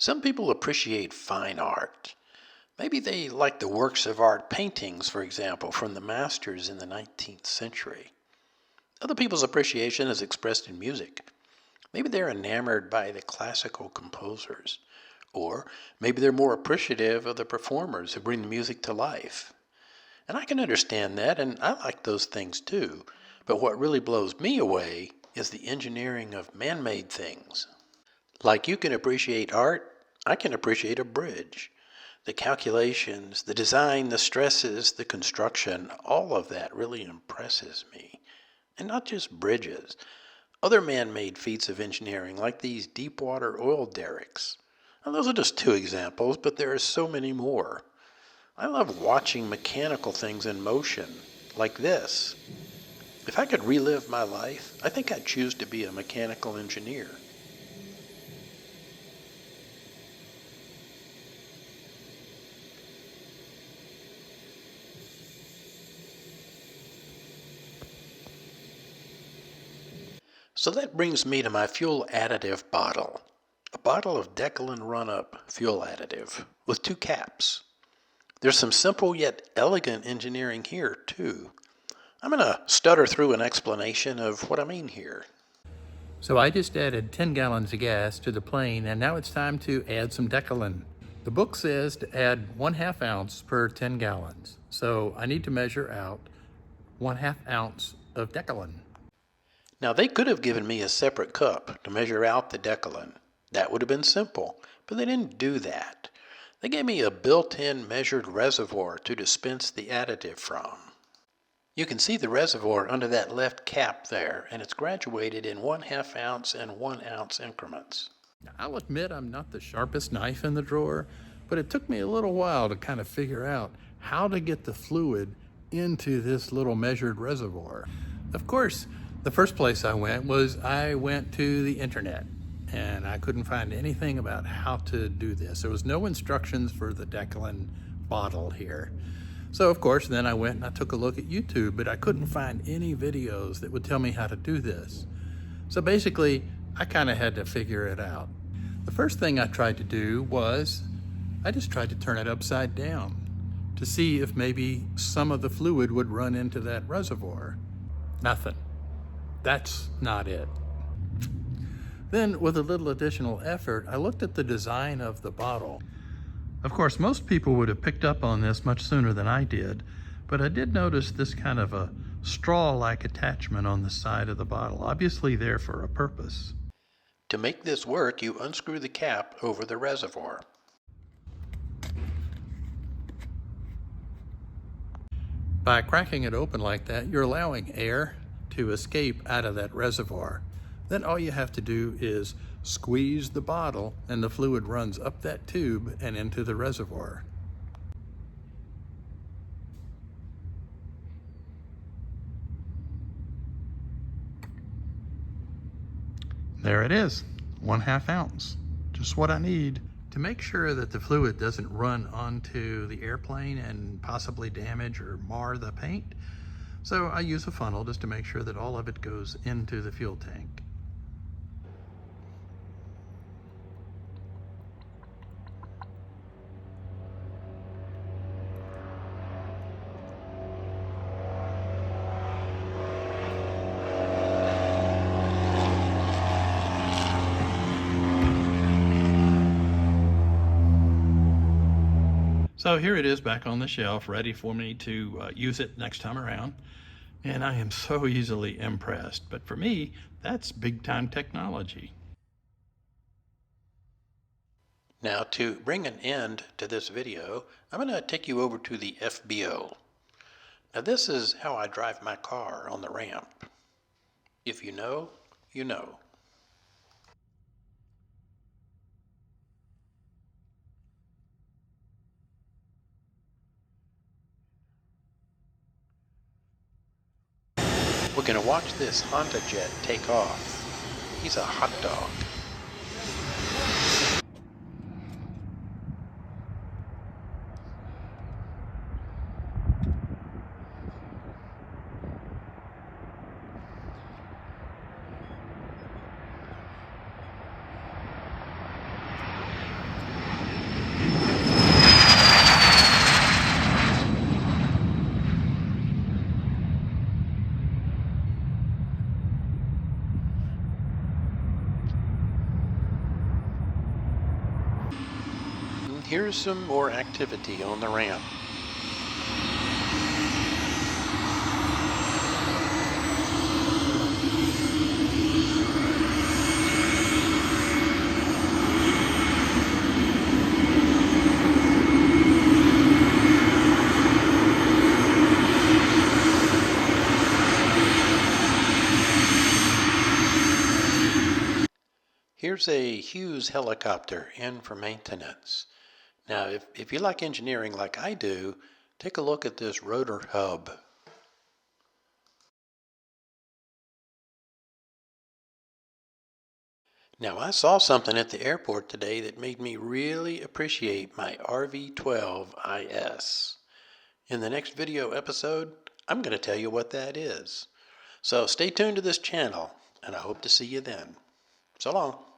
Some people appreciate fine art. Maybe they like the works of art paintings, for example, from the masters in the 19th century. Other people's appreciation is expressed in music. Maybe they're enamored by the classical composers. Or maybe they're more appreciative of the performers who bring the music to life. And I can understand that, and I like those things too. But what really blows me away is the engineering of man-made things. Like you can appreciate art, I can appreciate a bridge. The calculations, the design, the stresses, the construction, all of that really impresses me. And not just bridges. Other man-made feats of engineering, like these deep-water oil derricks. Now, those are just two examples, but there are so many more. I love watching mechanical things in motion, like this. If I could relive my life, I think I'd choose to be a mechanical engineer. So that brings me to my fuel additive bottle. A bottle of Decalin Run-Up fuel additive with two caps. There's some simple yet elegant engineering here, too. I'm going to stutter through an explanation of what I mean here. So I just added 10 gallons of gas to the plane, and now it's time to add some Decalin. The book says to add 1/2 ounce per 10 gallons. So I need to measure out 1/2 ounce of Decalin. Now, they could have given me a separate cup to measure out the Decalin. That would have been simple, but they didn't do that. They gave me a built-in measured reservoir to dispense the additive from. You can see the reservoir under that left cap there, and it's graduated in 1/2 ounce and 1 ounce increments. I'll admit I'm not the sharpest knife in the drawer, but it took me a little while to kind of figure out how to get the fluid into this little measured reservoir. Of course, the first place I went to the internet, and I couldn't find anything about how to do this. There was no instructions for the Decalin bottle here. So of course, then I went and I took a look at YouTube, but I couldn't find any videos that would tell me how to do this. So basically, I kind of had to figure it out. The first thing I tried to do was, I just tried to turn it upside down to see if maybe some of the fluid would run into that reservoir. Nothing. That's not it. Then, with a little additional effort, I looked at the design of the bottle. Of course, most people would have picked up on this much sooner than I did, but I did notice this kind of a straw-like attachment on the side of the bottle, obviously there for a purpose. To make this work, you unscrew the cap over the reservoir. By cracking it open like that, you're allowing air to escape out of that reservoir. Then all you have to do is squeeze the bottle and the fluid runs up that tube and into the reservoir. There it is, 1/2 ounce, just what I need. To make sure that the fluid doesn't run onto the airplane and possibly damage or mar the paint, so I use a funnel just to make sure that all of it goes into the fuel tank. So here it is back on the shelf, ready for me to use it next time around. And I am so easily impressed. But for me, that's big time technology. Now, to bring an end to this video, I'm going to take you over to the FBO. Now, this is how I drive my car on the ramp. If you know, you know. We're going to watch this Honda Jet take off. He's a hot dog. here's some more activity on the ramp. Here's a Hughes helicopter in for maintenance. Now, if you like engineering like I do, take a look at this rotor hub. Now, I saw something at the airport today that made me really appreciate my RV-12 IS. In the next video episode, I'm going to tell you what that is. So stay tuned to this channel, and I hope to see you then. So long.